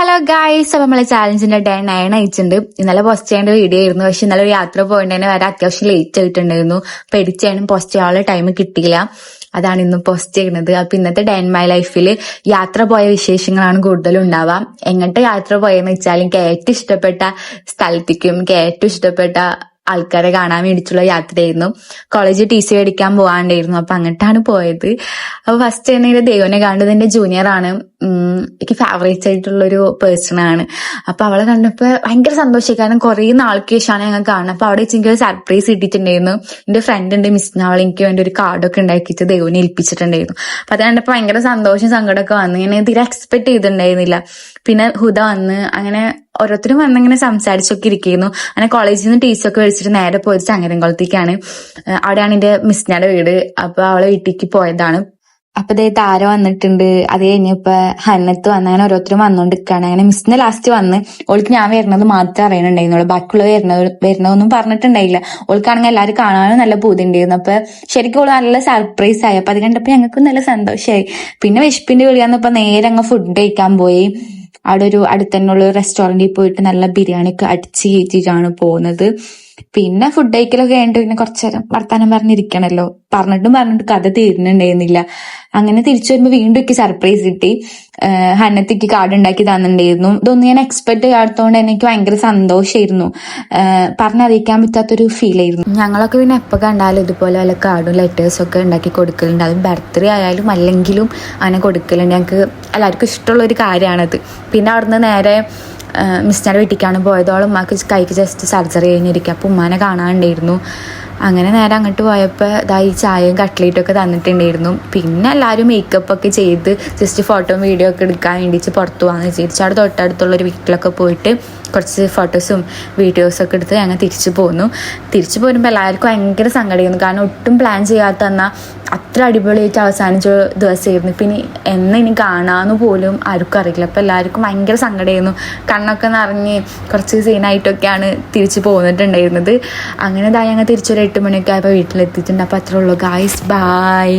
Hello guys, അപ്പൊ നമ്മളെ ചാലഞ്ചിന്റെ day 9 അയച്ചിട്ടുണ്ട്. ഇന്നലെ പോസ്റ്റ് ചെയ്യേണ്ട വീഡിയോ ആയിരുന്നു. പക്ഷെ ഇന്നലെ ഒരു യാത്ര പോയിട്ടതിന് വരെ അത്യാവശ്യം ലേറ്റ് ആയിട്ടുണ്ടായിരുന്നു. അപ്പൊ എഡിറ്റ് ചെയ്യാനും പോസ്റ്റ് ചെയ്യാനുള്ള ടൈം കിട്ടിയില്ല. അതാണ് ഇന്ന് പോസ്റ്റ് ചെയ്യുന്നത്. അപ്പൊ ഇന്നത്തെ ഡേ ഇൻ മൈ ലൈഫിൽ യാത്ര പോയ വിശേഷങ്ങളാണ് കൂടുതലും ഉണ്ടാവാം. എങ്ങോട്ട് യാത്ര പോയെന്ന് വെച്ചാൽ എനിക്ക് ഏറ്റവും ഇഷ്ടപ്പെട്ട സ്ഥലത്തേക്കും എനിക്ക് ഏറ്റവും ഇഷ്ടപ്പെട്ട ആൾക്കാരെ കാണാൻ വേണ്ടിയിട്ടുള്ള യാത്രയായിരുന്നു. കോളേജിൽ TC മേടിക്കാൻ പോകാണ്ടായിരുന്നു. അപ്പൊ അങ്ങോട്ടാണ് പോയത്. അപ്പൊ ഫസ്റ്റ് തന്നെ ദൈവനെ കണ്ടത് എന്റെ ജൂനിയർ ആണ്. എനിക്ക് ഫേവറേറ്റ് ആയിട്ടുള്ള ഒരു പേഴ്സൺ ആണ്. അപ്പൊ അവളെ കണ്ടപ്പോ ഭയങ്കര സന്തോഷമായി. കാരണം കുറെ നാൾക്ക് ശേഷമാണ് ഞങ്ങൾ കാണുന്നത്. അപ്പൊ അവിടെ വെച്ച് എനിക്ക് ഒരു സർപ്രൈസ് ഇട്ടിട്ടുണ്ടായിരുന്നു. എന്റെ ഫ്രണ്ട് ഉണ്ട് മിസ്ന, അവൾ എനിക്ക് വേണ്ടി ഒരു കാർഡൊക്കെ ഉണ്ടാക്കിയിട്ട് ദൈവനെ ഏൽപ്പിച്ചിട്ടുണ്ടായിരുന്നു. അപ്പൊ അത് കണ്ടപ്പോ ഭയങ്കര സന്തോഷം സങ്കടമൊക്കെ വന്നു. ഞാൻ തീരെ എക്സ്പെക്ട് ചെയ്തിട്ടുണ്ടായിരുന്നില്ല. പിന്നെ ഹുദ വന്ന് അങ്ങനെ ഓരോരുത്തരും വന്നിങ്ങനെ സംസാരിച്ചൊക്കെ ഇരിക്കുന്നു. അങ്ങനെ കോളേജിൽ നിന്ന് TC ഒക്കെ മേടിച്ചിട്ട് നേരെ പോയത് ചങ്ങരംകുളത്തേക്കാണ്. അവിടെയാണ് എന്റെ മിസ്നയുടെ വീട്. അപ്പൊ അവളെ വീട്ടിലേക്ക് പോയതാണ്. അപ്പൊ ദേ താര വന്നിട്ടുണ്ട്. അത് കഴിഞ്ഞപ്പോ ഹന്നത്ത് വന്ന് അങ്ങനെ ഓരോരുത്തരും വന്നോണ്ടിരിക്കാണ്. അങ്ങനെ മിസ്സിന് ലാസ്റ്റ് വന്ന് ഓൾക്ക് ഞാൻ വരുന്നത് മാത്രമേ അറിയണുണ്ടായിരുന്നുള്ളൂ. ബാക്കിയുള്ള വരുന്നതൊന്നും പറഞ്ഞിട്ടുണ്ടായില്ല. ഓൾക്കാണെങ്കിൽ എല്ലാവരും കാണാനും നല്ല പൂതിണ്ടായിരുന്നു. അപ്പൊ ശരിക്കും ഓള് നല്ല സർപ്രൈസ് ആയി. അപ്പൊ അത് കണ്ടപ്പോ ഞങ്ങൾക്കും നല്ല സന്തോഷമായി. പിന്നെ വിശപ്പിന്റെ വിളി വന്നപ്പോ നേരെ അങ്ങ് ഫുഡ് കഴിക്കാൻ പോയി. അവിടെ ഒരു അടുത്തന്നെയുള്ള റെസ്റ്റോറന്റിൽ പോയിട്ട് നല്ല ബിരിയാണി ഒക്കെ അടിച്ച് കയറ്റിയിട്ടാണ് പോകുന്നത്. പിന്നെ ഫുഡ് കഴിക്കലൊക്കെ കഴിഞ്ഞിട്ട് പിന്നെ കുറച്ചേരം വർത്താനം പറഞ്ഞിരിക്കണല്ലോ. പറഞ്ഞിട്ട് കഥ തീരുന്നുണ്ടായിരുന്നില്ല. അങ്ങനെ തിരിച്ചു വരുമ്പോ വീണ്ടും എനിക്ക് സർപ്രൈസ് കിട്ടി. ഹന്നത്തിക്ക് കാർഡ് ഉണ്ടാക്കി തന്നിട്ടുണ്ടായിരുന്നു. ഇതൊന്നും ഞാൻ എക്സ്പെക്ട് ചെയ്യാത്തതുകൊണ്ട് എനിക്ക് ഭയങ്കര സന്തോഷമായിരുന്നു. പറഞ്ഞറിയിക്കാൻ പറ്റാത്തൊരു ഫീൽ ആയിരുന്നു. ഞങ്ങളൊക്കെ പിന്നെ എപ്പോൾ കണ്ടാലും ഇതുപോലെ വല്ല കാർഡും ലെറ്റേഴ്സും ഒക്കെ ഉണ്ടാക്കി കൊടുക്കലുണ്ട്. അതും ബർത്ത്ഡേ ആയാലും അല്ലെങ്കിലും അങ്ങനെ കൊടുക്കലുണ്ട്. ഞങ്ങൾക്ക് എല്ലാവർക്കും ഇഷ്ടമുള്ള ഒരു കാര്യമാണത്. പിന്നെ അവിടുന്ന് നേരെ മിസ്റ്റിയുടെ വീട്ടിലേക്കാണ് പോയത്. അവൾ ഉമ്മാക്ക് കൈക്ക് ജസ്റ്റ് സർജറി കഴിഞ്ഞിരിക്കുക. അപ്പോൾ ഉമ്മാനെ കാണാനുണ്ടായിരുന്നു. അങ്ങനെ നേരെ അങ്ങോട്ട് പോയപ്പോൾ ഈ ചായയും കട്ട്ലേറ്റും ഒക്കെ തന്നിട്ടുണ്ടായിരുന്നു. പിന്നെ എല്ലാവരും മേക്കപ്പ് ഒക്കെ ചെയ്ത് ജസ്റ്റ് ഫോട്ടോയും വീഡിയോ ഒക്കെ എടുക്കാൻ വേണ്ടിയിട്ട് പുറത്ത് പോകാമെന്ന് വിചാരിച്ചു. അവിടെ തൊട്ടടുത്തുള്ളൊരു വീട്ടിലൊക്കെ പോയിട്ട് കുറച്ച് ഫോട്ടോസും വീഡിയോസൊക്കെ എടുത്ത് ഞങ്ങൾ തിരിച്ചു പോരുമ്പോൾ എല്ലാവർക്കും ഭയങ്കര സങ്കടമായിരുന്നു. കാരണം ഒട്ടും പ്ലാൻ ചെയ്യാത്ത എന്നാൽ അത്ര അടിപൊളിയായിട്ട് അവസാനിച്ച ദിവസമായിരുന്നു. പിന്നെ ഇനി കാണാമെന്ന് പോലും ആർക്കും അറിയില്ല. അപ്പോൾ എല്ലാവർക്കും ഭയങ്കര സങ്കടമായിരുന്നു. കണ്ണൊക്കെ നിറഞ്ഞ് കുറച്ച് സീനായിട്ടൊക്കെയാണ് തിരിച്ചു പോന്നിട്ടുണ്ടായിരുന്നത്. അങ്ങനെ ഞങ്ങൾ തിരിച്ചൊരു 8 മണിയൊക്കെ ആയപ്പോൾ വീട്ടിലെത്തിയിട്ടുണ്ട്. അപ്പോൾ അത്രേ ഉള്ളൂ ഗായ്സ്, ബൈ.